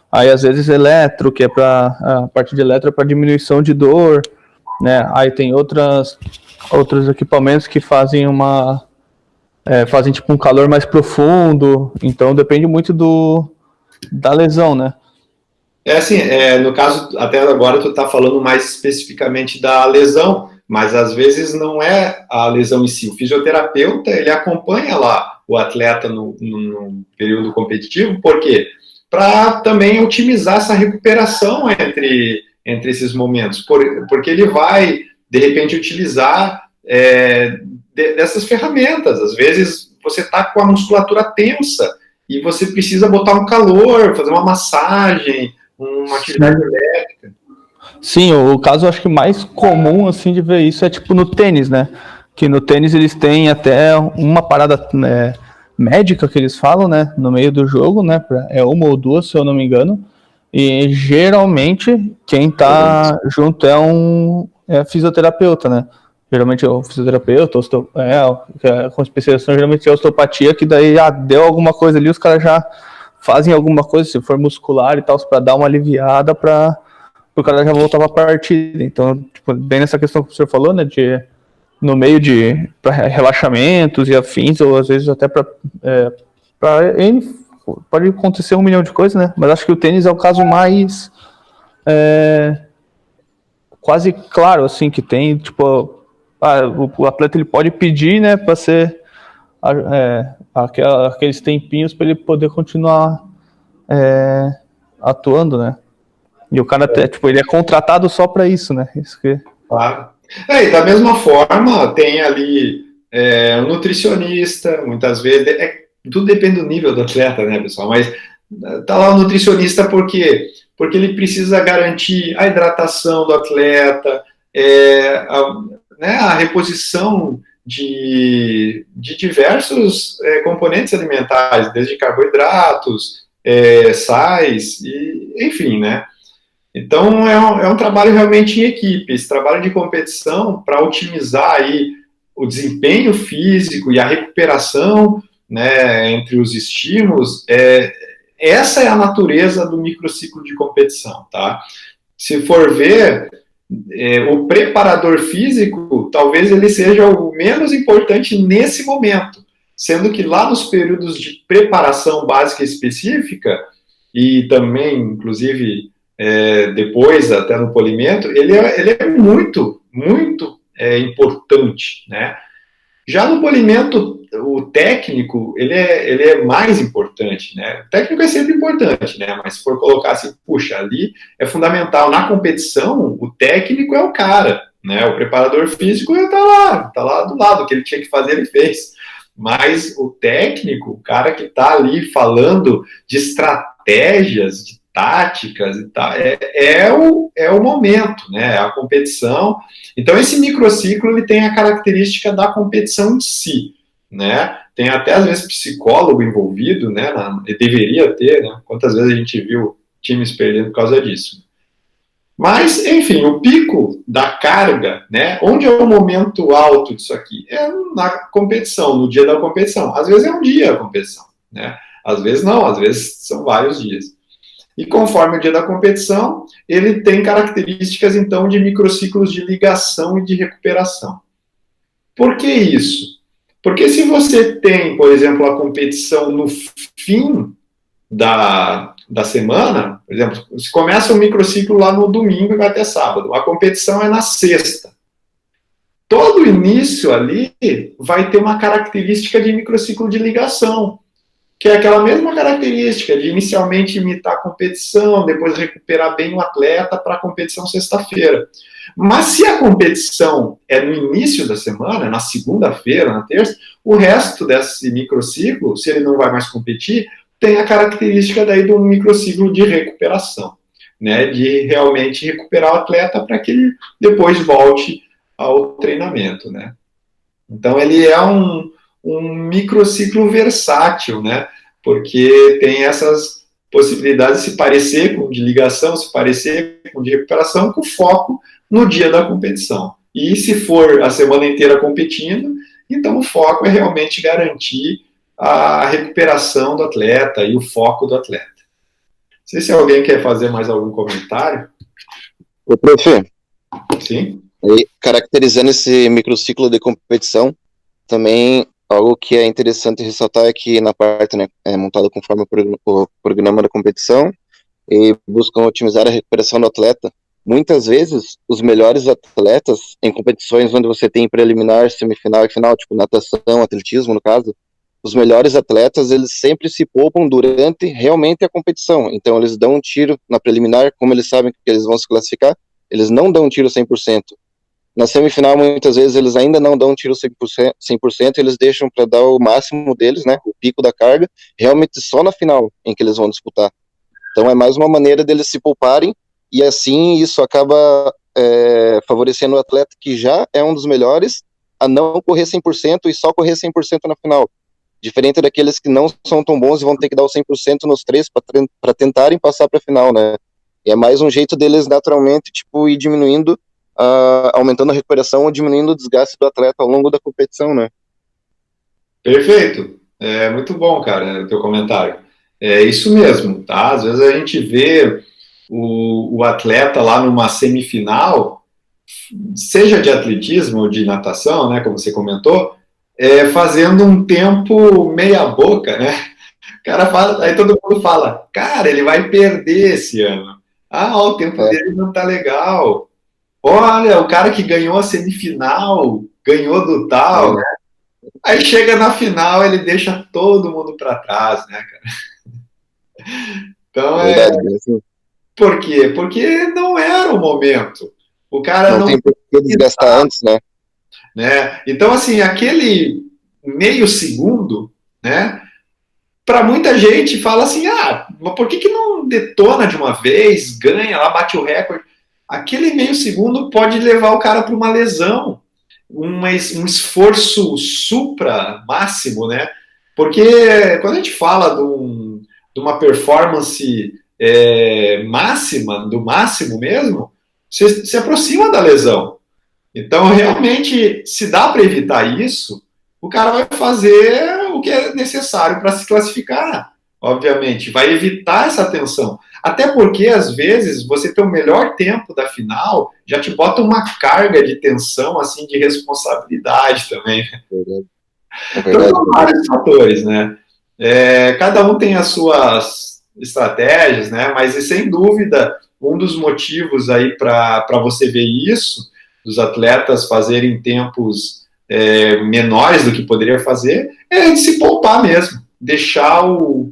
aí às vezes eletro, que é a parte de eletro é para diminuição de dor, né. Aí tem outros equipamentos que fazem fazem tipo um calor mais profundo, então depende muito da lesão, né? Assim, no caso, até agora tu tá falando mais especificamente da lesão, mas às vezes não é a lesão em si. O fisioterapeuta, ele acompanha lá o atleta no período competitivo, por quê? Para também otimizar essa recuperação entre esses momentos, porque ele vai, de repente, utilizar dessas ferramentas. Às vezes você está com a musculatura tensa e você precisa botar um calor, fazer uma massagem, uma atividade elétrica. Sim, o caso acho que mais comum assim de ver isso é tipo no tênis, né? Que no tênis eles têm até uma parada médica que eles falam, né? No meio do jogo, né? É uma ou duas, se eu não me engano. E geralmente quem tá junto é fisioterapeuta, né? Geralmente é o fisioterapeuta, com especialização geralmente é osteopatia, que daí deu alguma coisa ali, os caras já fazem alguma coisa, se for muscular e tal, para dar uma aliviada para o cara já voltar para a partida. Então, tipo, bem nessa questão que o senhor falou, né, no meio de relaxamentos e afins, ou às vezes até pode acontecer 1 milhão de coisas, né, mas acho que o tênis é o caso mais quase claro, assim, que tem, tipo, o atleta ele pode pedir, né, para ser aqueles tempinhos para ele poder continuar atuando, né? E o cara até, tipo, ele é contratado só para isso, né? Isso que... Claro. E da mesma forma, tem ali um nutricionista, muitas vezes, tudo depende do nível do atleta, né, pessoal? Mas tá lá o nutricionista porque ele precisa garantir a hidratação do atleta, a reposição de diversos componentes alimentares, desde carboidratos, sais, enfim, né? Então, é um trabalho realmente em equipe. Esse trabalho de competição, para otimizar aí o desempenho físico e a recuperação, né, entre os estímulos, essa é a natureza do microciclo de competição, tá? Se for ver, o preparador físico, talvez ele seja o menos importante nesse momento, sendo que lá nos períodos de preparação básica específica, e também, inclusive, depois, até no polimento, ele é muito, muito importante, né? Já no polimento, o técnico, ele é mais importante, né? O técnico é sempre importante, né? Mas se for colocar assim, puxa, ali é fundamental. Na competição, o técnico é o cara, né? O preparador físico tá lá do lado, o que ele tinha que fazer, ele fez. Mas o técnico, o cara que tá ali falando de estratégias, de táticas e tal, é o momento, né? É a competição. Então, esse microciclo ele tem a característica da competição em si, né? Tem até, às vezes, psicólogo envolvido, né? Deveria ter, né? Quantas vezes a gente viu times perdendo por causa disso. Mas, enfim, o pico da carga, né? Onde é o momento alto disso aqui? É na competição, no dia da competição. Às vezes é um dia a competição, né? Às vezes não, às vezes são vários dias. E conforme o dia da competição, ele tem características, então, de microciclos de ligação e de recuperação. Por que isso? Porque se você tem, por exemplo, a competição no fim da semana, por exemplo, se começa o microciclo lá no domingo e vai até sábado, a competição é na sexta. Todo início ali vai ter uma característica de microciclo de ligação, que é aquela mesma característica de inicialmente imitar a competição, depois recuperar bem o atleta para a competição sexta-feira. Mas se a competição é no início da semana, na segunda-feira, na terça, o resto desse microciclo, se ele não vai mais competir, tem a característica daí de um microciclo de recuperação, né, de realmente recuperar o atleta para que ele depois volte ao treinamento, né. Então, ele é um microciclo versátil, né, porque tem essas possibilidades de se parecer com de ligação, se parecer com de recuperação, com foco no dia da competição. E se for a semana inteira competindo, então o foco é realmente garantir a recuperação do atleta e o foco do atleta. Não sei se alguém quer fazer mais algum comentário. Ô, prof, Sim? e caracterizando esse microciclo de competição, também algo que é interessante ressaltar é que na parte, né, é montada conforme o programa da competição e buscam otimizar a recuperação do atleta. Muitas vezes, os melhores atletas em competições onde você tem preliminar, semifinal e final, tipo natação, atletismo, no caso, os melhores atletas, eles sempre se poupam durante realmente a competição. Então, eles dão um tiro na preliminar, como eles sabem que eles vão se classificar, eles não dão um tiro 100%. Na semifinal, muitas vezes, eles ainda não dão um tiro 100%, eles deixam para dar o máximo deles, né, o pico da carga, realmente só na final em que eles vão disputar. Então, é mais uma maneira deles se pouparem, e assim isso acaba favorecendo o atleta que já é um dos melhores a não correr 100% e só correr 100% na final. Diferente daqueles que não são tão bons e vão ter que dar o 100% nos três para tentarem passar para a final, né? E é mais um jeito deles naturalmente, tipo, ir diminuindo, aumentando a recuperação ou diminuindo o desgaste do atleta ao longo da competição, né? Perfeito. É muito bom, cara, o teu comentário. É isso mesmo, tá? Às vezes a gente vê o atleta lá numa semifinal, seja de atletismo ou de natação, né, como você comentou, fazendo um tempo meia boca, né? O cara fala, aí todo mundo fala, cara, ele vai perder esse ano. Ah, ó, o tempo dele não tá legal. Olha, o cara que ganhou a semifinal, ganhou do tal, né? Aí chega na final, ele deixa todo mundo para trás, né, cara? Então Verdade, assim. Por quê? Porque não era o momento. O cara Não não tem por que desgastar antes, né? Então, assim, aquele meio segundo, né? Para muita gente fala assim, mas por que não detona de uma vez, ganha lá, bate o recorde? Aquele meio segundo pode levar o cara para uma lesão, um esforço supra máximo, né? Porque quando a gente fala de uma performance máxima, do máximo mesmo, você se aproxima da lesão. Então, realmente, se dá para evitar isso, o cara vai fazer o que é necessário para se classificar, obviamente. Vai evitar essa tensão. Até porque, às vezes, você ter o melhor tempo da final já te bota uma carga de tensão, assim, de responsabilidade também. É Então, verdade. são vários fatores, né? Cada um tem as suas estratégias, né? Mas, sem dúvida, um dos motivos aí para você ver isso, dos atletas fazerem tempos menores do que poderia fazer, é de se poupar mesmo. Deixar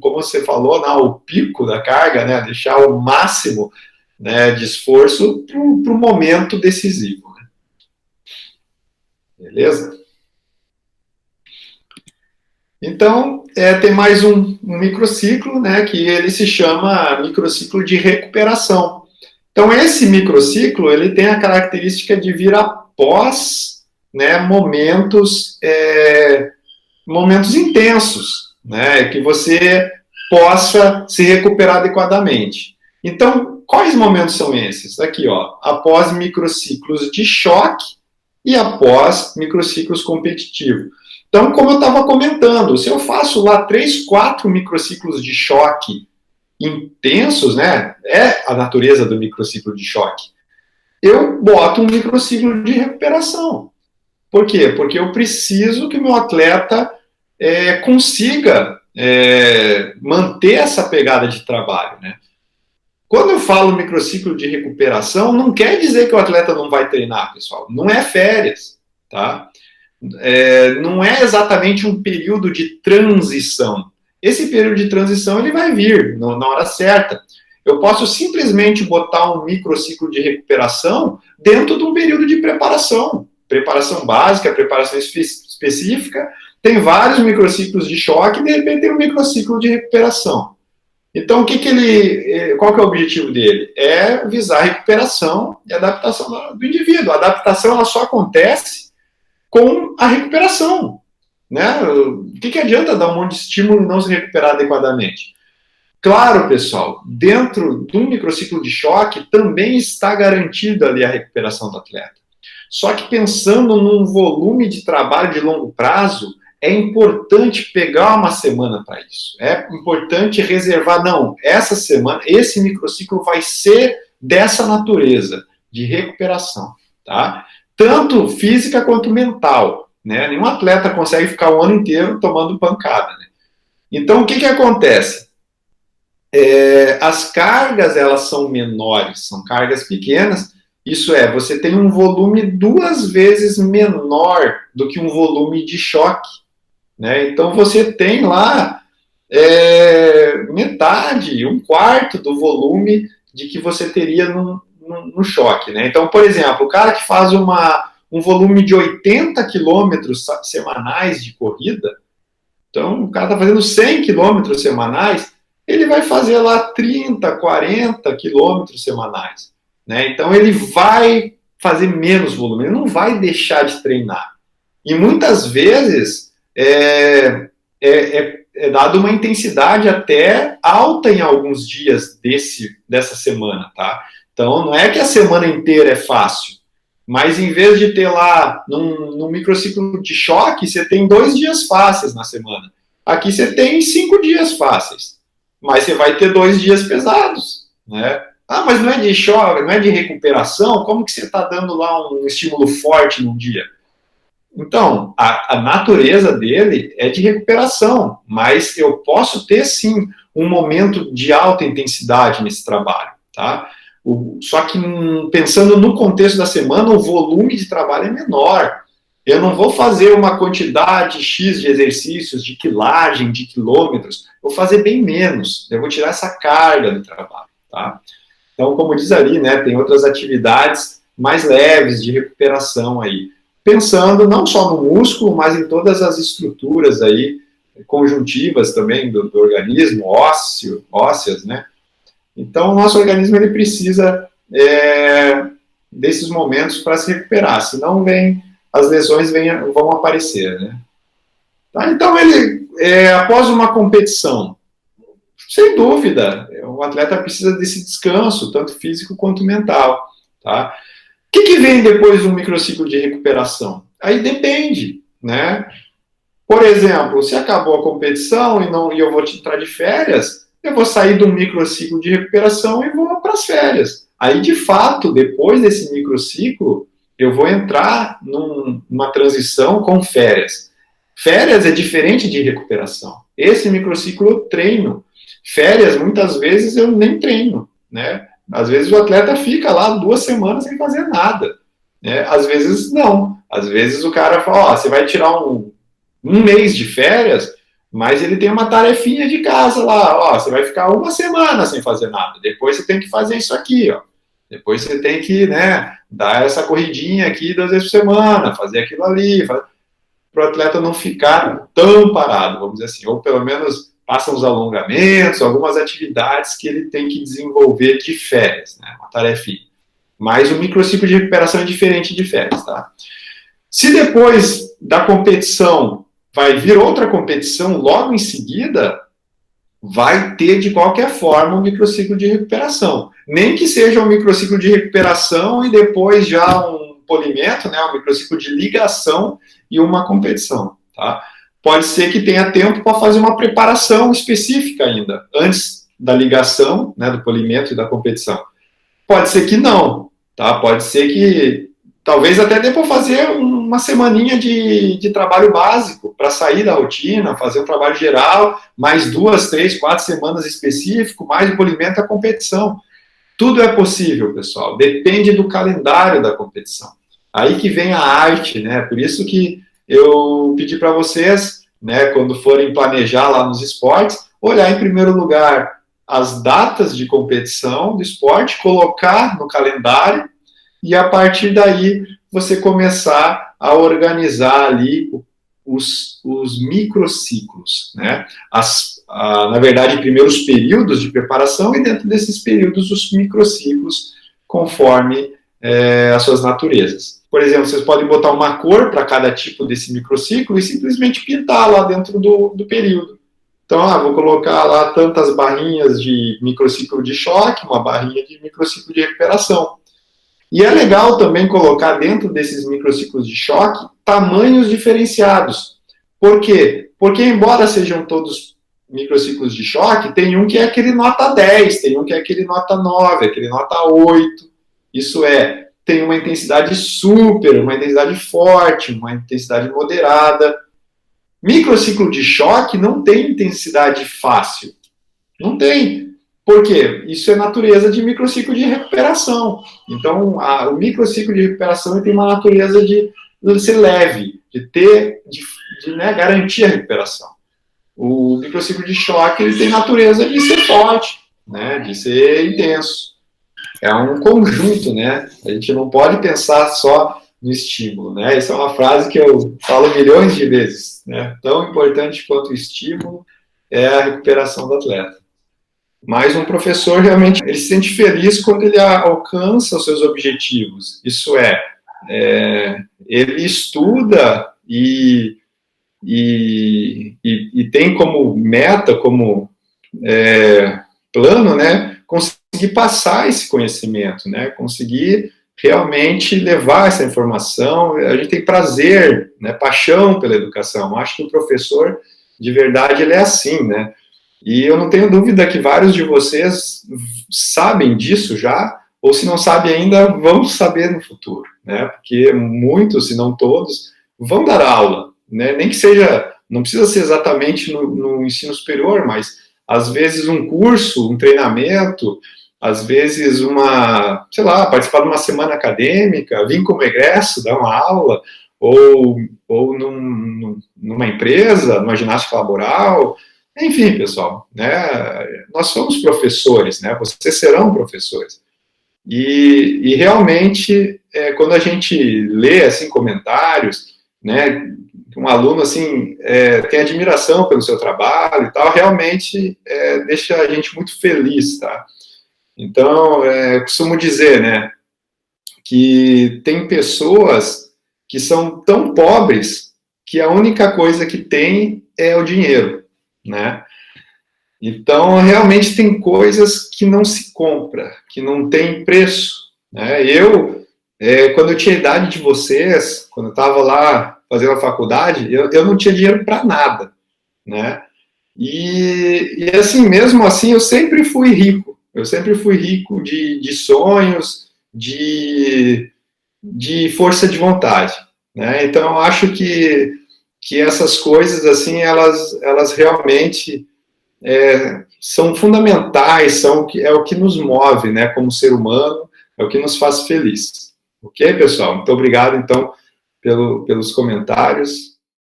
como você falou, o pico da carga, né? Deixar o máximo, né, de esforço para o momento decisivo. Né? Beleza? Então, tem mais um microciclo, né, que ele se chama microciclo de recuperação. Então, esse microciclo, ele tem a característica de vir após, né, momentos intensos, né, que você possa se recuperar adequadamente. Então, quais momentos são esses? Aqui, ó, após microciclos de choque e após microciclos competitivos. Então, como eu estava comentando, se eu faço lá 3, 4 microciclos de choque intensos, né, é a natureza do microciclo de choque, eu boto um microciclo de recuperação. Por quê? Porque eu preciso que o meu atleta consiga manter essa pegada de trabalho, né? Quando eu falo microciclo de recuperação, não quer dizer que o atleta não vai treinar, pessoal. Não é férias, tá? Não é exatamente um período de transição. Esse período de transição ele vai vir na hora certa. Eu posso simplesmente botar um microciclo de recuperação dentro de um período de preparação. Preparação básica, preparação específica. Tem vários microciclos de choque e, de repente, tem um microciclo de recuperação. Então, qual que é o objetivo dele? É visar a recuperação e adaptação do indivíduo. A adaptação ela só acontece com a recuperação, né? O que adianta dar um monte de estímulo e não se recuperar adequadamente? Claro, pessoal, dentro de um microciclo de choque também está garantida ali a recuperação do atleta. Só que pensando num volume de trabalho de longo prazo, é importante pegar uma semana para isso. É importante reservar, não, essa semana, esse microciclo vai ser dessa natureza, de recuperação, tá? Tanto física quanto mental, né? Nenhum atleta consegue ficar o ano inteiro tomando pancada, né? Então, o que acontece? As cargas, elas são menores, são cargas pequenas, isso é, você tem um volume 2 vezes menor do que um volume de choque, né? Então, você tem lá metade, 1/4 do volume de que você teria no choque, né? Então, por exemplo, o cara que faz um volume de 80 quilômetros semanais de corrida, então o cara está fazendo 100 quilômetros semanais, ele vai fazer lá 30, 40 quilômetros semanais, né? Então ele vai fazer menos volume, ele não vai deixar de treinar. E muitas vezes é dado uma intensidade até alta em alguns dias dessa semana, tá? Então, não é que a semana inteira é fácil, mas em vez de ter lá, num microciclo de choque, você tem 2 dias fáceis na semana. Aqui você tem 5 dias fáceis, mas você vai ter 2 dias pesados, né? Ah, mas não é de choque, não é de recuperação? Como que você está dando lá um estímulo forte num dia? Então, a natureza dele é de recuperação, mas eu posso ter, sim, um momento de alta intensidade nesse trabalho, tá? Só que, pensando no contexto da semana, o volume de trabalho é menor. Eu não vou fazer uma quantidade X de exercícios, de quilagem, de quilômetros, vou fazer bem menos, eu vou tirar essa carga do trabalho, tá? Então, como diz ali, né, tem outras atividades mais leves de recuperação aí, pensando não só no músculo, mas em todas as estruturas aí, conjuntivas também do organismo, ósseas, né? Então, o nosso organismo ele precisa desses momentos para se recuperar, senão as lesões vão aparecer, né? Tá? Então, após uma competição, sem dúvida, o atleta precisa desse descanso, tanto físico quanto mental, tá? O que vem depois do microciclo de recuperação? Aí depende, né? Por exemplo, se acabou a competição e eu vou entrar de férias, eu vou sair do microciclo de recuperação e vou para as férias. Aí, de fato, depois desse microciclo, eu vou entrar numa transição com férias. Férias é diferente de recuperação. Esse microciclo eu treino. Férias, muitas vezes, eu nem treino, né? Às vezes o atleta fica lá 2 semanas sem fazer nada, né? Às vezes não. Às vezes o cara fala, você vai tirar um mês de férias, mas ele tem uma tarefinha de casa lá, você vai ficar 1 semana sem fazer nada, depois você tem que fazer isso aqui, depois você tem que, né, dar essa corridinha aqui 2 vezes por semana, fazer aquilo ali. para o atleta não ficar tão parado, vamos dizer assim, ou pelo menos faça uns alongamentos, algumas atividades que ele tem que desenvolver de férias, né, uma tarefinha. Mas o microciclo de recuperação é diferente de férias, tá? Se depois da competição vai vir outra competição logo em seguida, vai ter de qualquer forma um microciclo de recuperação. Nem que seja um microciclo de recuperação e depois já um polimento, né, um microciclo de ligação e uma competição, tá? Pode ser que tenha tempo para fazer uma preparação específica ainda, antes da ligação, né, do polimento e da competição. Pode ser que não, tá? Pode ser que talvez até dê para fazer uma semaninha de trabalho básico para sair da rotina, fazer um trabalho geral, mais 2, 3, 4 semanas específico, mais o polimento e a competição. Tudo é possível, pessoal. Depende do calendário da competição. Aí que vem a arte, né? Por isso que eu pedi para vocês, né, quando forem planejar lá nos esportes, olhar em primeiro lugar as datas de competição do esporte, colocar no calendário e a partir daí você começar a organizar ali os microciclos, né? Na verdade, primeiro os períodos de preparação e dentro desses períodos os microciclos conforme as suas naturezas. Por exemplo, vocês podem botar uma cor para cada tipo desse microciclo e simplesmente pintar lá dentro do período. Então, vou colocar lá tantas barrinhas de microciclo de choque, uma barrinha de microciclo de recuperação. E é legal também colocar dentro desses microciclos de choque tamanhos diferenciados. Por quê? Porque, embora sejam todos microciclos de choque, tem um que é aquele nota 10, tem um que é aquele nota 9, aquele nota 8. Isso tem uma intensidade super, uma intensidade forte, uma intensidade moderada. Microciclo de choque não tem intensidade fácil. Não tem. Por quê? Isso é natureza de microciclo de recuperação. Então, o microciclo de recuperação tem uma natureza de ser leve, de garantir a recuperação. O microciclo de choque ele tem natureza de ser forte, né, de ser intenso. É um conjunto, né? A gente não pode pensar só no estímulo, né? Essa é uma frase que eu falo milhões de vezes, né? Tão importante quanto o estímulo é a recuperação do atleta. Mas um professor realmente ele se sente feliz quando ele alcança os seus objetivos. Isso ele estuda e tem como meta, como plano, né? Conseguir passar esse conhecimento, né? Conseguir realmente levar essa informação. A gente tem prazer, né? Paixão pela educação. Acho que o professor, de verdade, ele é assim, né? E eu não tenho dúvida que vários de vocês sabem disso já, ou se não sabem ainda, vão saber no futuro, né? Porque muitos, se não todos, vão dar aula, né? Nem que seja, não precisa ser exatamente no ensino superior, mas às vezes um curso, um treinamento, às vezes participar de uma semana acadêmica, vir como egresso, dar uma aula, ou numa empresa, numa ginástica laboral, enfim, pessoal, né, nós somos professores, né, vocês serão professores. E realmente, quando a gente lê, assim, comentários, né, um aluno, assim, tem admiração pelo seu trabalho e tal, realmente deixa a gente muito feliz, tá? Então, eu costumo dizer, né, que tem pessoas que são tão pobres que a única coisa que tem é o dinheiro, né? Então, realmente tem coisas que não se compra, que não tem preço, né? Quando eu tinha a idade de vocês, quando eu estava lá fazendo a faculdade, eu não tinha dinheiro para nada, né? E assim, mesmo assim, eu sempre fui rico. Eu sempre fui rico de sonhos, de força de vontade, né? Então, eu acho que essas coisas, assim, elas realmente são fundamentais, é o que nos move, né, como ser humano, é o que nos faz feliz. Ok, pessoal? Muito obrigado, então, pelos comentários.